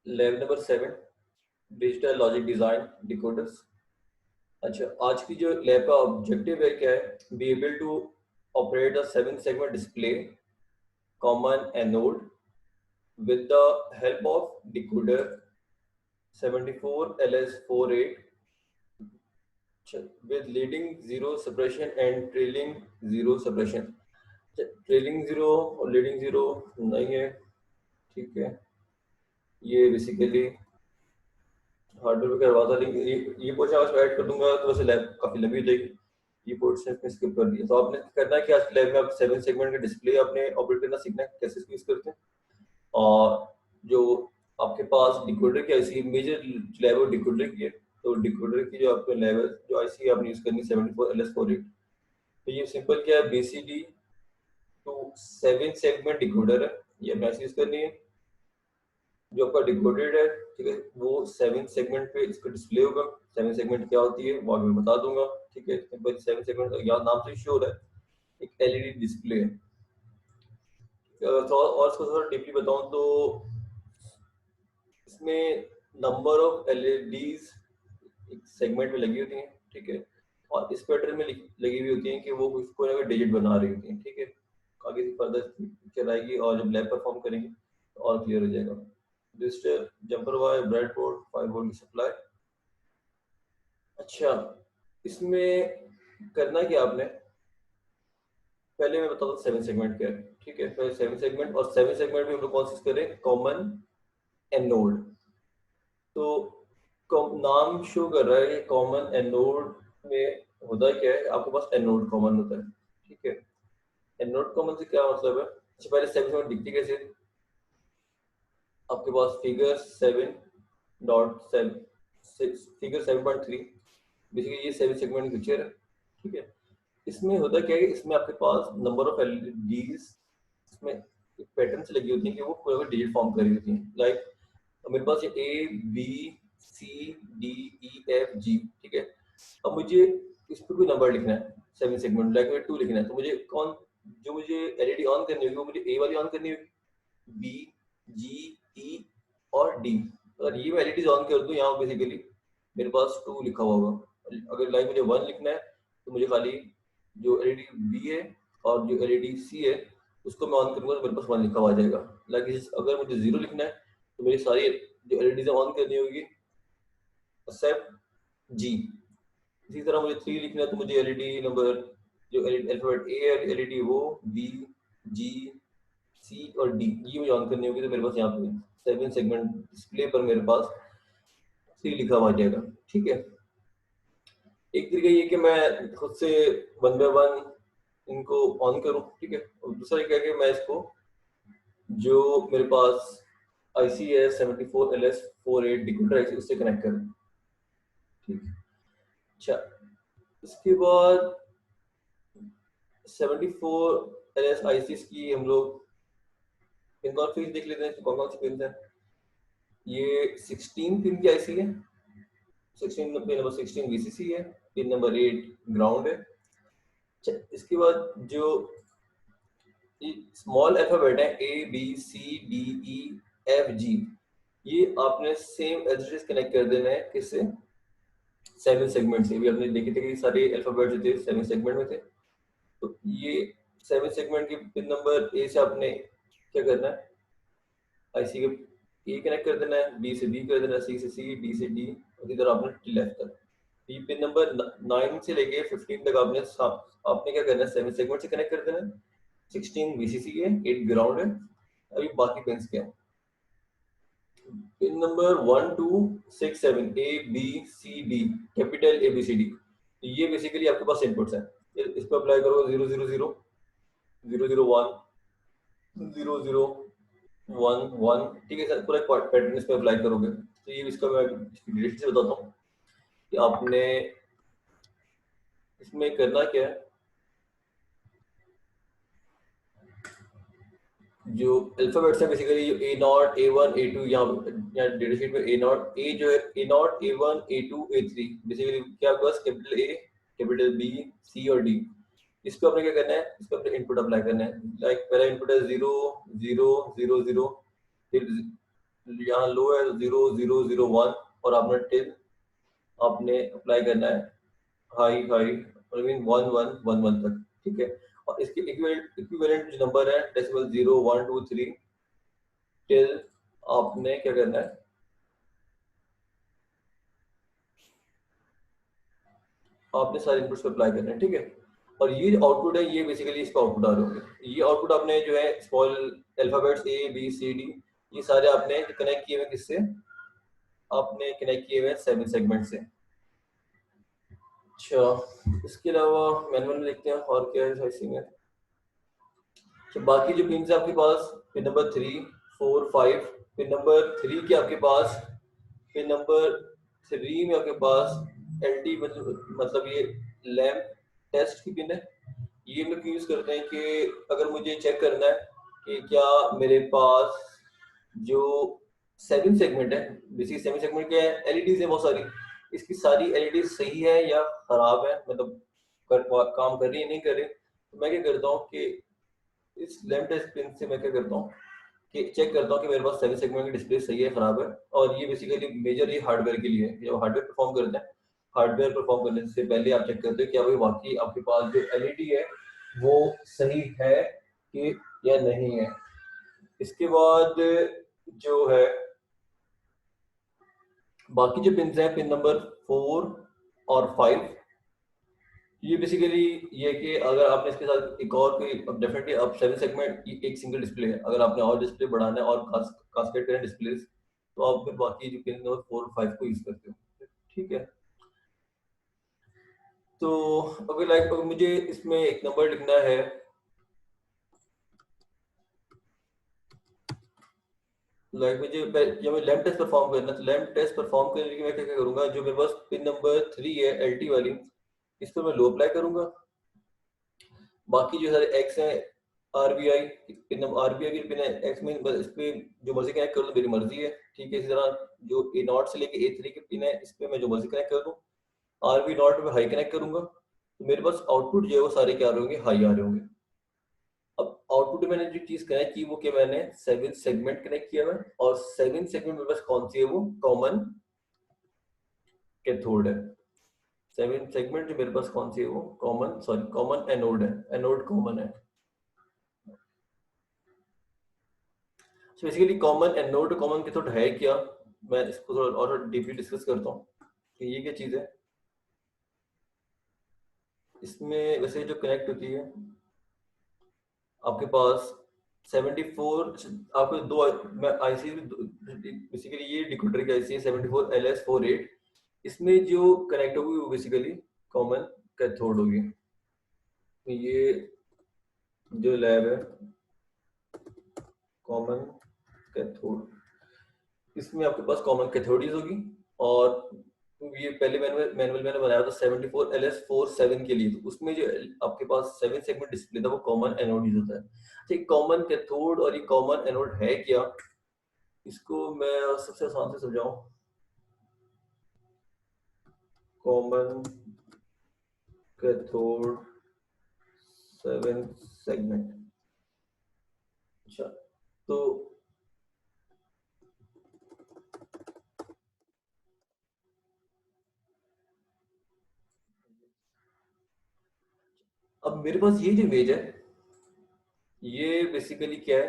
Lab number 7, digital logic design decoders. अच्छा, आज की जो लैब का ऑब्जेक्टिव है क्या है? Be able to operate a 7 segment display common anode with the help of decoder 74LS48 with leading zero suppression and trailing zero suppression। Trailing zero और leading zero नहीं है, ठीक है। ये बेसिकली हार्डवेयर पे करवा था, लेकिन ये पोर्शन अगर ऐड कर दूंगा तो वैसे लैब काफी लंबी हो जाएगी। ये पोर्शन इसमें स्किप कर दिया। तो आपने करना है कि आज लैब में आप 7 सेगमेंट का डिस्प्ले आपने ऑपरेट करना सीखना है, कैसे इसको यूज करते हैं। और जो आपके पास डिकोडर की आईसी मेजर लैब है डिकोडर की है, तो डिकोडर की जो आपके लैब है जो आईसी आपने यूज करनी है 74LS48। तो ये सिंपल क्या है, बीसीडी टू 7 सेगमेंट डिकोडर है, ये आपने यूज करनी है। जो आपका डिकोडेड है, ठीक है, वो 7 सेगमेंट पे इसका डिस्प्ले होगा। 7 सेगमेंट क्या होती है वो मैं बता दूंगा, ठीक है। सिंपल 7 सेगमेंट यहाँ नाम से शो हो रहा है, एक एलईडी डिस्प्ले है। और इसको थोड़ा डीपली बताऊं तो इसमें नंबर ऑफ एलईडीज एक सेगमेंट में लगी होती हैं, ठीक है। और इस पैटर्न में लगी हुई होती हैं कि वो कोई ना कोई डिजिट बना रही होती हैं, ठीक है। आगे से फर्दर पिक्चर आएगी और जब लैब परफॉर्म करेंगे तो और क्लियर हो जाएगा। Register, jumper wire, bread board, 5 volt की सप्लाई। अच्छा, इसमें करना क्या आपने, पहले मैं बताता हूँ 7 सेगमेंट क्या है, ठीक है। पहले 7 सेगमेंट, और 7 सेगमेंट में हम लोग कौन सी करें, कॉमन एनोड। तो नाम शो कर रहा है कि कॉमन एनोड में होता क्या है, आपके पास एनोड कॉमन होता है, ठीक है। एनोड कॉमन से क्या मतलब है? अच्छा, पहले 7 सेगमेंट दिखती कैसे, आपके पास फिगर 7.7, फिगर 7.3, बेसिकली ये 7 सेगमेंट पिक्चर है, ठीक है। इसमें होता क्या है कि इसमें आपके पास नंबर ऑफ एलईडीज इसमें एक पैटर्न से लगी होती है कि वो कोई डिजिट फॉर्म कर रही होती है। लाइक मेरे पास ये A B C D E F G, ठीक है। अब मुझे इस पे कोई नंबर लिखना है 7 सेगमेंट, लाइक 2 लिखना है, तो मुझे जो मुझे एलईडी ऑन करनी होगी वो मुझे ए वाली ऑन करनी होगी, बी जी ई और डी। अगर ये मैं एलईडीज ऑन कर दूं यहाँ बेसिकली मेरे पास 2 लिखा हुआ होगा। अगर लाइक मुझे 1 लिखना है तो मुझे खाली जो एलईडी बी है और जो एलईडी सी है उसको मैं ऑन करूंगा तो मेरे पास 1 लिखा हुआ आ जाएगा। लाइक अगर मुझे 0 लिखना है तो मेरी सारी जो एलईडीज ऑन करनी होगी एक्सेप्ट जी। इसी तरह मुझे 3 लिखना है तो मुझे एलईडी नंबर जो अल्फाबेट ए है एलईडी वो बी जी सी और डी ये मुझे ऑन करनी होगी। तो मेरे पास यहाँ पे 7 सेगमेंट डिस्प्ले पर मेरे पास 3 लिखा हुआ आ जाएगा, ठीक है। एक तरीका ये कि मैं खुद से 1 बाय 1 इनको ऑन करूं, ठीक है। और दूसरा ये कि मैं इसको जो मेरे पास आईसी है 74LS48 डिकोडर आईसी उससे कनेक्ट करूं, ठीक है। अच्छा, इसके बाद 74LS आईसी की हम लोग पिन कॉन्फ़िग देख लेते हैं, कौन कौन सी पिन है। ये 16 पिन की आईसी है। 16 पिन नंबर 16 वीसीसी है, पिन नंबर 8 ग्राउंड है। अच्छा, इसके बाद जो स्मॉल अल्फाबेट है A B C D E F G, ये आपने सेम एड्रेस कनेक्ट कर देना है किससे, 7 सेगमेंट से। भी आपने देखे थे कि सारे अल्फाबेट जो थे 7 सेगमेंट में थे। तो ये 7 सेगमेंट की पिन नंबर ए से आपने क्या करना है, आईसी के ए कनेक्ट कर देना है, बी से बी कर देना है, सी से सी, डी से डी, इसी तरह आपने लेफ्ट तक। ये पिन नंबर 9 से लेके 15 तक आपने क्या करना है, 7 सेगमेंट से कनेक्ट कर देना है। 16 वीसीसी है, 8 ग्राउंड है। अभी बाकी पिन्स क्या है, pin number 1 2 6 7 A B C D, capital A B C D. ये बेसिकली आपके पास इनपुट्स हैं। इस पर अप्लाई करो 0 0 0 0 0 1 0 0 1 1, ठीक है सर। पूरा पैटर्न इस पे अप्लाई करोगे तो ये इसका मैं डिटेल से बताता हूँ कि आपने इसमें करना क्या है। जो अल्फाबेट्स है basically A not A one A two, यहाँ डेटा शीट में ए नॉट ए जो है A not A one A two A three, basically क्या आपके पास capital A capital B C और डी। इस पे आपने क्या करना है, इस पे अपने इनपुट अप्लाई करना है। लाइक पहला इनपुट है 0 0 0 0, फिर यहाँ लो है 0 0 0 1 और आपने टिल आपने अप्लाई करना है हाई हाई आई मीन 1 1 1 1 तक, ठीक है। और इसके इक्विवेलेंट जो नंबर है डेसिमल 0 1 2 3 टिल आपने क्या करना है, आपने सारे इनपुट्स पे अप्लाई करना है, ठीक है। और ये जो आउटपुट है ये बेसिकली इसका आउटपुट आ रहे होंगे। ये आउटपुट आपने जो है small alphabets A B C D ये सारे आपने कनेक्ट किए हुए किससे, आपने कनेक्ट किए हुए 7 सेगमेंट से। अच्छा, इसके अलावा मैनुअल में देखते हैं और क्या है साइसिंग है। तो बाकी जो पिन है आपके पास पिन नंबर 3 4 5, पिन नंबर 3 के आपके पास, पिन नंबर 3 में आपके पास LT मतलब ये लैम्प टेस्ट की पिन है। ये हम लोग यूज करते हैं कि अगर मुझे चेक करना है कि क्या मेरे पास जो 7 सेगमेंट है, बेसिक 7 सेगमेंट के एलईडीज है बहुत सारी, इसकी सारी एलईडी सही है या खराब है, मतलब काम कर रही है नहीं कर रही। तो मैं क्या करता हूँ कि इस लैम्प टेस्ट पिन से मैं क्या करता हूँ कि चेक करता हूँ कि मेरे पास 7 सेगमेंट की डिस्प्ले सही है खराब है। और ये बेसिकली मेजर ये हार्डवेयर के लिए है। जब हार्डवेयर परफॉर्म करते हैं, हार्डवेयर परफॉर्म करने से पहले आप चेक करते हो क्या भाई वाकई आपके पास जो एलईडी है वो सही है कि या नहीं है। इसके बाद जो है बाकी जो पिन हैं पिन नंबर 4 और 5, ये बेसिकली ये कि अगर आपने इसके साथ एक और कोई डेफिनेटली अब 7 सेगमेंट एक सिंगल डिस्प्ले है, अगर आपने और डिस्प्ले बढ़ाना है और कास्केड करें डिस्प्ले, तो आप फिर बाकी जो पिन नंबर 4 और 5 को यूज करते हो, ठीक है। तो अगर लाइक अगर मुझे इसमें एक नंबर लिखना है, लाइक मुझे जब मैं लैम्प टेस्ट परफॉर्म करना है तो लैम्प टेस्ट परफॉर्म करने के लिए मैं क्या क्या करूंगा, जो मेरे पास पिन नंबर 3 है LT वाली, इस पर मैं लो अप्लाई करूंगा। बाकी जो सारे एक्स हैं RBI पिन RBI की पिन है एक्स में इस पे जो मर्जी कनेक्ट कर दूं मेरी मर्जी है, ठीक है। इसी तरह जो A0 से लेके A3 की पिन है इस पे मैं जो मर्जी कनेक्ट कर दूं। RB0 पे हाई कनेक्ट करूंगा तो मेरे पास आउटपुट जो है वो सारे क्या आ रहे होंगे, हाई आ रहे होंगे। अब आउटपुट में मैंने जो चीज कनेक्ट की वो क्या, मैंने 7 सेगमेंट कनेक्ट किया है और 7 सेगमेंट मेरे पास कौन सी है, वो कॉमन कैथोड है। 7 सेगमेंट जो मेरे पास कौन सी है वो कॉमन एनोड है, एनोड कॉमन है। So basically common anode common cathode है क्या, मैं इसको थोड़ा और डीपली डिस्कस करता हूँ कि ये क्या चीज है। इसमें वैसे जो कनेक्ट होती है आपके पास 74, आपको दो मैं आईसी बेसिकली ये डिकोडर की आईसी है 74LS48, इसमें जो कनेक्ट होगी वो बेसिकली कॉमन कैथोड होगी। ये जो लैब है कॉमन कैथोड, इसमें आपके पास कॉमन कैथोडीज होगी। और ये पहले मैनुअल मैंने बनाया था 74LS47 के लिए, तो उसमें जो आपके पास 7 सेगमेंट डिस्प्ले था वो कॉमन एनोड होता है। अच्छा, कॉमन कैथोड और ये कॉमन एनोड है क्या, इसको मैं सबसे आसान से समझाऊं। कॉमन कैथोड 7 सेगमेंट, अच्छा तो अब मेरे पास ये जो इमेज है ये बेसिकली क्या है,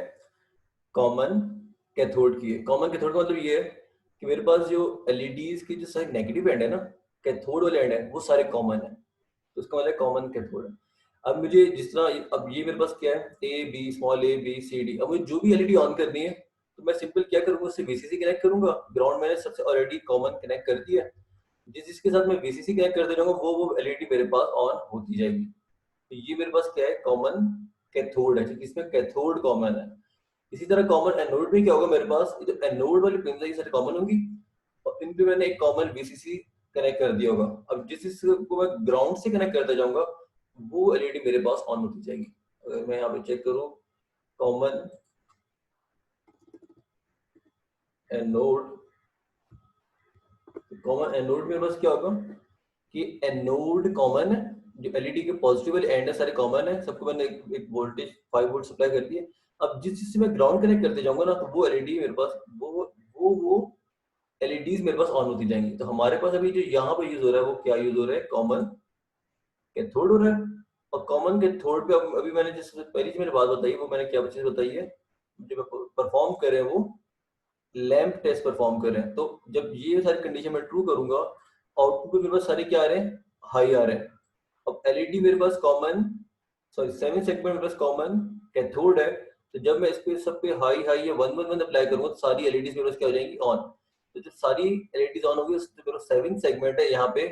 कॉमन कैथोड की है। कॉमन कैथोड का मतलब ये है कि मेरे पास जो एलईडीज की जो सारे नेगेटिव एंड है ना, कैथोड वाले एंड है वो सारे कॉमन है, तो उसका मतलब कॉमन कैथोड है। अब मुझे जिस तरह अब ये मेरे पास क्या है A B small A B C D, अब मुझे जो भी एलईडी ऑन करनी है तो मैं सिंपल क्या करूंगा, उससे VCC कनेक्ट करूंगा। ग्राउंड मैंने सबसे ऑलरेडी कॉमन कनेक्ट कर दिया है, जिसके साथ मैं VCC कनेक्ट कर दे रहा हूँ वो एलईडी मेरे पास ऑन होती जाएगी। तो ये मेरे पास क्या है, कॉमन कैथोड है, जिसमें कैथोड कॉमन है। इसी तरह कॉमन एनोड में क्या होगा, मेरे पास ये जो एनोड वाली पिन है ये सारी कॉमन होंगी और इन पे मैंने एक कॉमन VCC कनेक्ट कर दिया होगा। अब जिस को मैं ग्राउंड से कनेक्ट करता जाऊंगा वो एलईडी मेरे पास ऑन होती जाएगी। अगर मैं यहाँ पे चेक करूँ कॉमन एनोड, कॉमन एनोड में बस क्या होगा कि एनोड कॉमन है, जो एलईडी के पॉजिटिव वाले एंड है सारे कॉमन है, सबको मैंने एक वोल्टेज 5 वोल्ट सप्लाई कर दिए। अब जिस चीज से मैं ग्राउंड कनेक्ट करते जाऊंगा ना तो वो एलईडी मेरे पास वो वो एलईडीज मेरे पास ऑन होती जाएंगी। तो हमारे पास अभी जो यहाँ पे यूज हो रहा है वो क्या यूज हो रहा है, कॉमन कैथोड हो रहा है। और कॉमन कैथोड पे अभी मैंने जिस पहली जो मैंने बात बताई वो मैंने क्या चीज बताई है, जो परफॉर्म कर रहे हैं वो लैंप टेस्ट परफॉर्म कर रहे हैं। तो जब ये सारी कंडीशन में ट्रू करूंगा, आउटपुट पे मेरे पास सारे क्या आ रहे हैं, हाई आ रहे हैं। अब एलईडी मेरे पास कॉमन, सॉरी 7 सेगमेंट मेरे पास कॉमन कैथोड है। तो जब मैं इस पे सब पे हाई हाई या 1 1 1 अप्लाई करूंगा तो सारी एलईडीज मेरे पास क्या हो जाएंगी, ऑन। तो जब सारी एलईडीज ऑन होगी तो मेरे 7 सेगमेंट है यहाँ पे,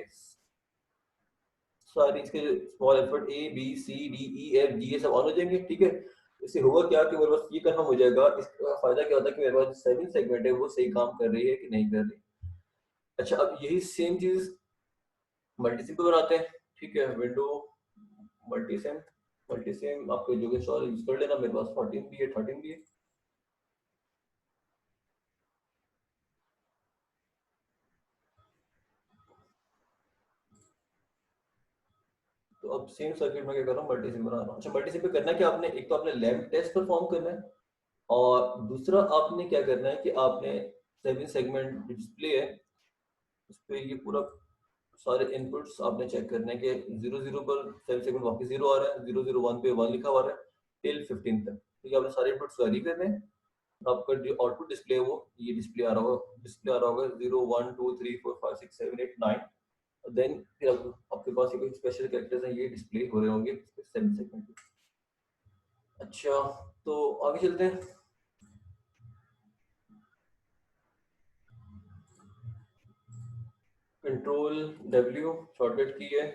सारी इसके small alphabet A B C D E F G ये सब ऑन हो जाएंगे। ठीक है, इससे होगा क्या कि मेरे पास ये कंफर्म हो जाएगा, इसका फायदा क्या होता है कि मेरे पास 7 सेगमेंट है वो सही काम कर रही है कि नहीं कर रही। अच्छा, अब यही सेम चीज मल्टीसिम पे बनाते हैं। ठीक है, विंडो मल्टीसिम, मल्टीसिम आपको जो कि इंस्टॉल यूज कर लेना, मेरे पास 14 भी है 13 भी है। तो अब सेम सर्किट में क्या कर रहा हूँ, मल्टीसिम बना रहा हूँ। अच्छा, मल्टीसिम पे करना क्या आपने, एक तो आपने लैंप टेस्ट परफॉर्म करना है, और दूसरा आपने क्या करना है कि आपने 7 सेगमेंट डिस्प्ले है उस पे ये पूरा सारे इनपुट्स आपने चेक करने हैं कि 0 0 पर 7 सेकंड वापस 0 आ रहा है, 0 0 1 पे 1 लिखा हुआ है टिल 15 तक। तो ये आपने सारे इनपुट्स वैरी करने हैं। आपका जो आउटपुट डिस्प्ले है वो ये डिस्प्ले आ रहा होगा, डिस्प्ले आ रहा होगा 0 1 2 3 4 5 6 7 8 9। देन फिर आपके पास ये कोई स्पेशल कैरेक्टर्स हैं ये डिस्प्ले हो रहे होंगे 7 सेकंड। अच्छा, तो आगे चलते हैं। कंट्रोल डब्ल्यू शॉर्टकट की है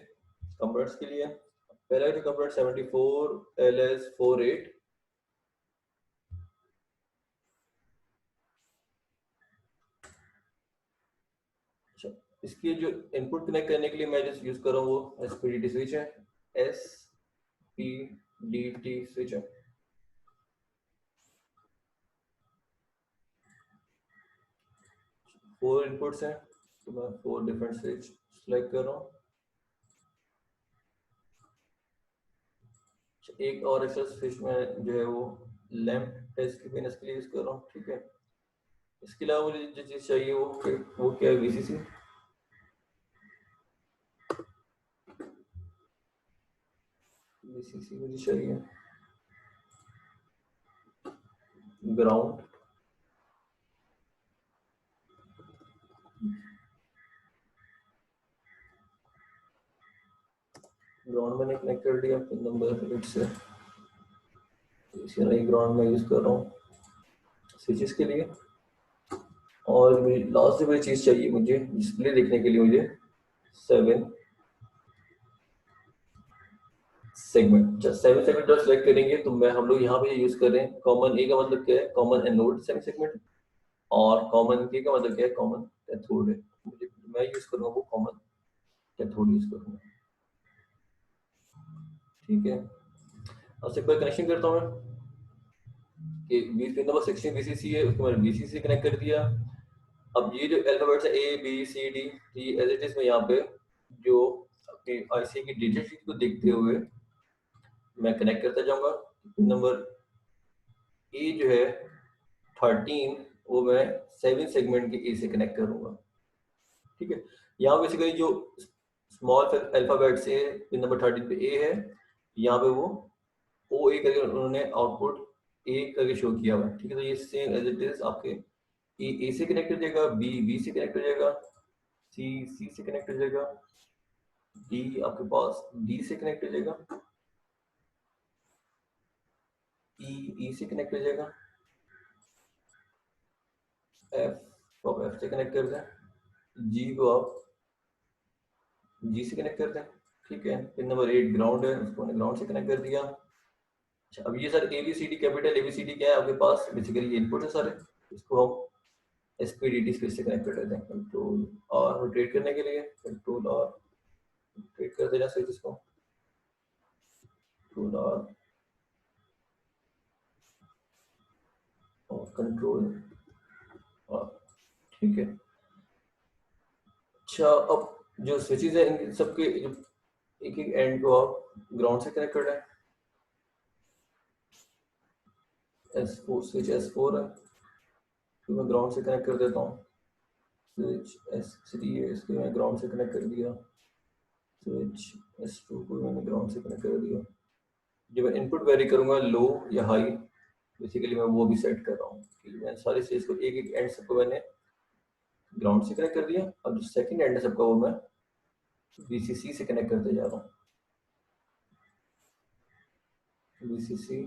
कंपोनेंट्स के लिए। पहला जो कंपोनेंट 74 LS48। अच्छा, इसकी जो इनपुट कनेक्ट करने के लिए मैं जिस यूज कर रहा हूँ वो एसपीडीटी स्विच है, एसपीडीटी स्विच है। 4 इनपुट्स हैं तो मैं 4 डिफरेंट स्विच सेलेक्ट कर रहा हूँ। एक और एक्स्ट्रा स्विच में जो है वो लैंप टेस्ट की पिन के लिए यूज कर रहा हूँ। ठीक है, इसके अलावा मुझे जो चीज चाहिए वो क्या है, वीसीसी। वीसीसी मुझे चाहिए, ग्राउंड, ग्राउंड मैंने कनेक्ट कर दिया पिन नंबर 8 से। इसी तरह ग्राउंड में यूज कर रहा हूँ स्विचेस के लिए। और मुझे लास्ट में चीज चाहिए मुझे डिस्प्ले देखने के लिए, मुझे 7 सेगमेंट। जब 7 सेगमेंट सेलेक्ट करेंगे तो मैं हम लोग यहाँ पे यूज कर रहे हैं कॉमन ए का मतलब क्या है, कॉमन एनोड 7 सेगमेंट। और कॉमन के का मतलब क्या है, कॉमन कैथोड है। मुझे मैं यूज करूंगा वो कॉमन कैथोड यूज करूंगा। ठीक है, अब से कोई कनेक्शन करता हूँ मैं कि पिन नंबर 16 बीसीसी है उसको मैंने बीसीसी से कनेक्ट कर दिया। अब ये जो अल्फाबेट्स है ए बी सी डी, ये एज इट इज में यहाँ पे जो अपनी आईसी की डिजिट शीट को देखते हुए मैं कनेक्ट करता जाऊंगा। पिन नंबर ए जो है 13 वो मैं 7 सेगमेंट के ए से कनेक्ट करूंगा। ठीक है, यहाँ बेसिकली जो स्मॉल अल्फाबेट से पिन नंबर 13 पे ए है, यहाँ पे वो ओ ए करके उन्होंने आउटपुट ए करके शो किया हुआ है। ठीक है, तो ये सेम एज इट इज आपके ए से कनेक्ट हो जाएगा, बी बी से कनेक्ट हो जाएगा, सी सी से कनेक्ट हो जाएगा, डी आपके पास डी से कनेक्ट हो जाएगा, ई ई से कनेक्ट हो जाएगा, एफ को आप एफ से कनेक्ट कर दें, जी को आप जी से कनेक्ट कर दें। ठीक है, पिन नंबर 8 ग्राउंड है उसको मैंने ग्राउंड से कनेक्ट कर दिया। अच्छा, अब ये sir A B C D capital A B C D क्या है आपके पास, बेसिकली ये इनपुट है सारे, इसको हम एसपीडीटी स्विच से कनेक्ट कर देते हैं। कंट्रोल और रोटेट करने के लिए कंट्रोल और रोटेट कर देना स्विच इसको, कंट्रोल और कंट्रोल और। ठीक है, अच्छा अब जो स्विचेस है इन सबके जो एक एक एंड को आप ग्राउंड से कनेक्ट कर रहे हैं। S4 स्विच S4 है, तो मैं ग्राउंड से कनेक्ट कर देता हूँ। स्विच S3 है, इसको मैं ग्राउंड से कनेक्ट कर दिया। स्विच S2 को मैंने ग्राउंड से कनेक्ट कर दिया। जब मैं इनपुट वेरी करूँगा लो या हाई, बेसिकली मैं वो भी सेट कर रहा हूँ कि मैं सारी चीज़ को एक एक एंड सबको मैंने ग्राउंड से कनेक्ट कर दिया। अब जो सेकंड एंड है सबका वो मैं VCC से कनेक्ट करते जा रहा हूँ। VCC,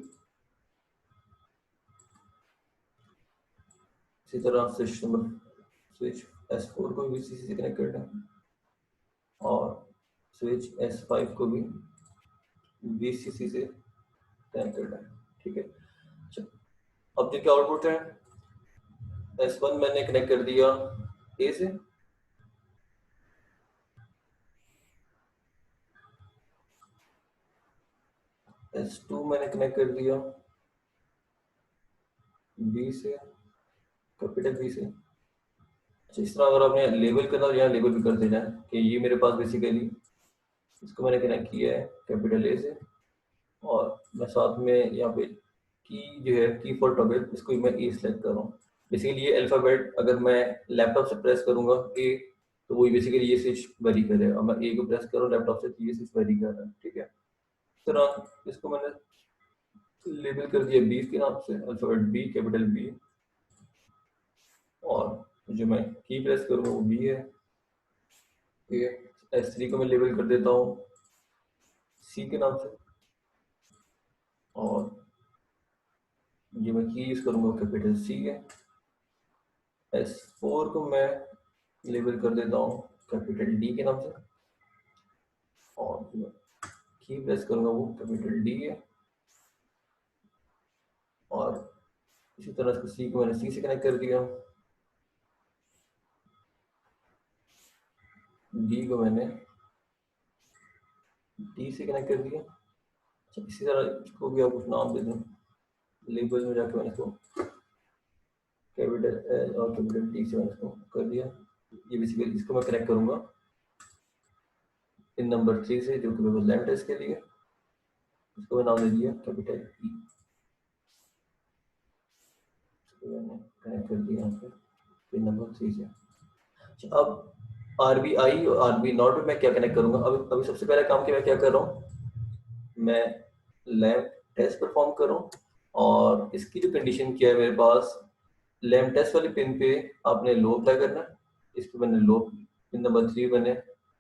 इसी तरह स्विच S4 को VCC से कनेक्ट करना है और स्विच S5 को भी VCC से कनेक्ट करना है। ठीक है, अब जो क्या आउटपुट है, S1 मैंने कनेक्ट कर दिया A से, S2 मैंने कनेक्ट कर दिया B से, कैपिटल B से। अच्छा, इस तरह अगर आपने लेबल करना तो यहाँ लेबल भी कर देना है कि ये मेरे पास बेसिकली इसको मैंने कनेक्ट किया है कैपिटल A से, और मैं साथ में यहाँ पे की जो है की फॉर टॉगल इसको मैं E सेलेक्ट कर रहा हूँ। बेसिकली ये अल्फ़ाबेट अगर मैं लैपटॉप से प्रेस करूँगा A, तो वही बेसिकली ये स्विच वेरी करेगा। मैं A को प्रेस करूँ लैपटॉप से तो ये स्विच वेरी कर रहा है। ठीक है, इस तरह इसको मैंने लेबल कर दिया B के नाम से, अल्फ़ाबेट B, कैपिटल B, और जो मैं की प्रेस करूँगा वो B है। ठीक है, S3 को मैं लेबल कर देता हूँ C के नाम से, और जो मैं की यूज़ करूँगा कैपिटल C है। S4 को मैं लेबल कर देता हूँ कैपिटल D के नाम से, और जो मैं की प्रेस करूँगा वो कैपिटल D है, और इसी तरह से C को मैंने C से कनेक्ट कर दिया, D को मैंने D से कनेक्ट कर दिया। अच्छा, इसी तरह इसको भी आप कुछ नाम दे दें, लेबल में जाके मैंने इसको कैपिटल L और कैपिटल D से मैंने इसको कर दिया। ये बेसिकली इसको मैं कनेक्ट करूँगा पिन नंबर 3 से, जो कि मेरे लैम्प टेस्ट के लिए, इसको मैं नाम दे दिया कैपिटल E। इसको मैंने कनेक्ट कर दिया यहाँ पे पिन नंबर 3 से। अच्छा, अब RBI और RB नॉट में मैं क्या कनेक्ट करूँगा, अभी सबसे पहला काम कि मैं क्या कर रहा हूँ, मैं लैम्प टेस्ट परफॉर्म कर रहा हूँ, और इसकी जो कंडीशन क्या है मेरे पास, लैम्प टेस्ट वाली पिन पे आपने लो अप्लाई करना है। इस पे मैंने लो, पिन नंबर 3 मैंने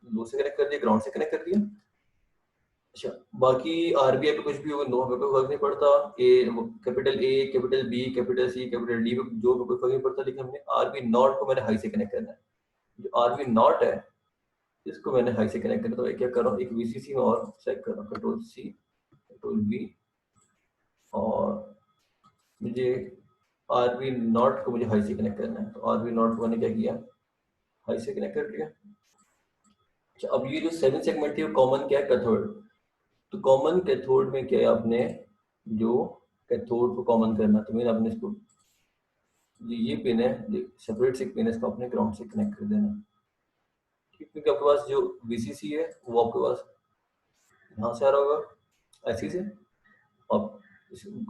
लो से कनेक्ट कर दिया, ग्राउंड से कनेक्ट कर दिया। अच्छा, बाकी RBI पे कुछ भी होगा, नो पे कोई फर्क नहीं पड़ता। Capital A, capital B, capital C, capital D पे जो भी कोई फर्क नहीं पड़ता, लेकिन हमने RB नॉट को मैंने हाई से कनेक्ट करना है। जो RB नॉट है इसको मैंने हाई से कनेक्ट करना है, तो मैं क्या कर रहा हूँ, एक VCC में और सेलेक्ट कर रहा हूँ, कंट्रोल C, कंट्रोल V, और मुझे RB नॉट को मुझे हाई से कनेक्ट करना है, तो RB नॉट को मैंने क्या किया, हाई से कनेक्ट कर दिया। अच्छा, अब ये जो 7 सेगमेंट थी वो कॉमन क्या है, कैथोड। तो कॉमन कैथोड में क्या है, आपने जो कैथोड को कॉमन करना, तो मैंने अपने इसको ये पिन है, सेपरेट से पिन है, इसको अपने ग्राउंड से कनेक्ट कर देना। ठीक, क्योंकि आपके पास जो VCC है वो आपके पास यहाँ से आ रहा होगा ऐसी से, आप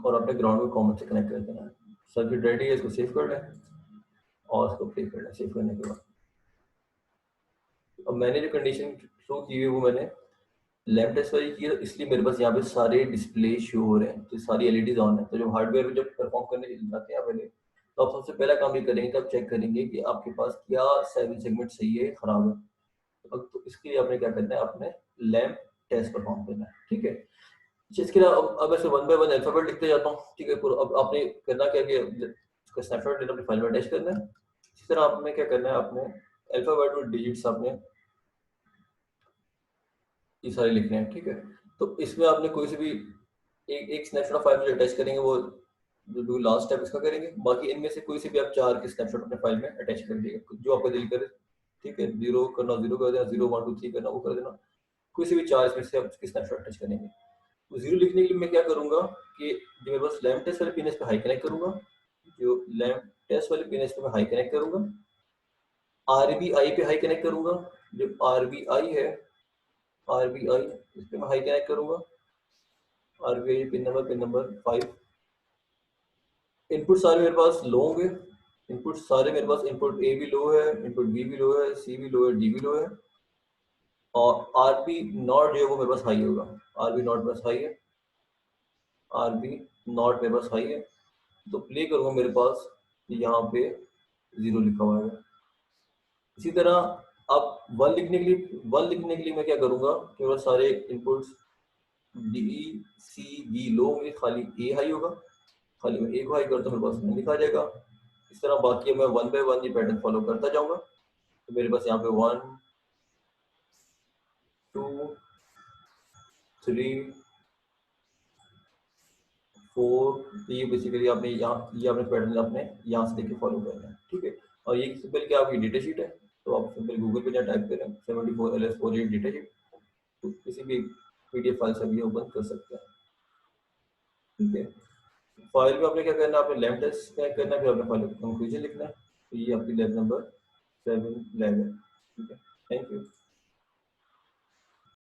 और अपने ग्राउंड को कॉमन से कनेक्ट कर देना। सर्किट रेडी है, इसको सेव कर लें और इसको प्ले कर लें। सेव करने के बाद अब मैंने जो कंडीशन शो की हुई है वो मैंने लैम्प टेस्ट वाली की है, इसलिए मेरे पास यहाँ पे सारे डिस्प्ले शो हो रहे हैं, तो सारी LEDs ऑन है। तो जब हार्डवेयर में जब परफॉर्म करने जाते हैं पहले, तो आप सबसे पहला काम ये करेंगे कि आप चेक करेंगे कि आपके पास क्या 7 सेगमेंट सही है, खराब है। तो इसके लिए आपने क्या करना है, आपने लैम्प टेस्ट परफॉर्म करना है। ठीक है, इसके लिए अब ऐसे वन बाय वन अल्फाबेट लिखते जाता हूँ। ठीक है, अब आपने करना क्या कि इसका स्नैपशॉट लेना, अपनी फाइल में अटैच करना है। इसी तरह आपने क्या करना है, आपने अल्फाबेट और डिजिट्स आपने ये सारे लिखने हैं। ठीक है, तो इसमें आपने कोई से भी एक स्नैपशॉट फाइल में अटैच करेंगे, वो जो लास्ट स्टेप इसका करेंगे। बाकी इनमें से कोई से भी आप 4 के स्नैपशॉट अपने फाइल में अटैच कर दीजिए, जो आपका दिल करे। ठीक है, 0 करना 0 कर देना, 0 1 2 3 करना वो कर देना, कोई से भी 4 इसमें से आप इसके स्नैपशॉट अटैच करेंगे। तो 0 लिखने के लिए मैं क्या करूंगा कि जो मेरे पास लैम्प टेस्ट वाले पिन है इस पे हाई कनेक्ट करूंगा, जो लैम्प टेस्ट वाले पिन है इस पे मैं हाई कनेक्ट करूंगा। RBI पे हाई कनेक्ट करूंगा, जो RBI है, RBI इस पे मैं हाई कनेक्ट करूंगा। RBI pin number 5। इनपुट सारे मेरे पास लो होंगे, इनपुट सारे मेरे पास, इनपुट ए भी लो है, इनपुट बी भी लो है, सी भी लो है, डी भी लो है, और आर बी नॉट जो है वो मेरे पास हाई होगा। आर बी नॉट मेरे पास हाई है, आर बी नॉट मेरे पास हाई है, तो प्ले करूंगा मेरे पास यहाँ पे 0 लिखा हुआ है। इसी तरह अब 1 लिखने के लिए, 1 लिखने के लिए मैं क्या करूंगा, केवल सारे इनपुट्स डी सी बी लो होंगे, खाली ए हाई होगा, खाली मैं ए को हाई करता हूँ, मेरे पास 1 लिखा जाएगा। इस तरह बाकी मैं 1 बाय 1 ये पैटर्न फॉलो करता जाऊंगा। तो मेरे पास यहाँ पे 1 2 3 4, ये बेसिकली आपने यहाँ, ये आपने पैटर्न आपने यहाँ से देख के फॉलो करना है, ठीक है। और ये सिंपल क्या आपकी डेटा शीट है, तो आप सिंपल गूगल पे जहाँ टाइप करें 74LS48 डेटा शीट, तो किसी भी PDF फाइल से भी ओपन कर सकते हैं, ठीक है। फाइल में आपने क्या करना है, आपने लैब टेस्ट करना है, फिर आपने फाइल कंक्लूजन लिखना है। तो ये आपकी लैब नंबर 7 लैब है, ठीक है। Thank you.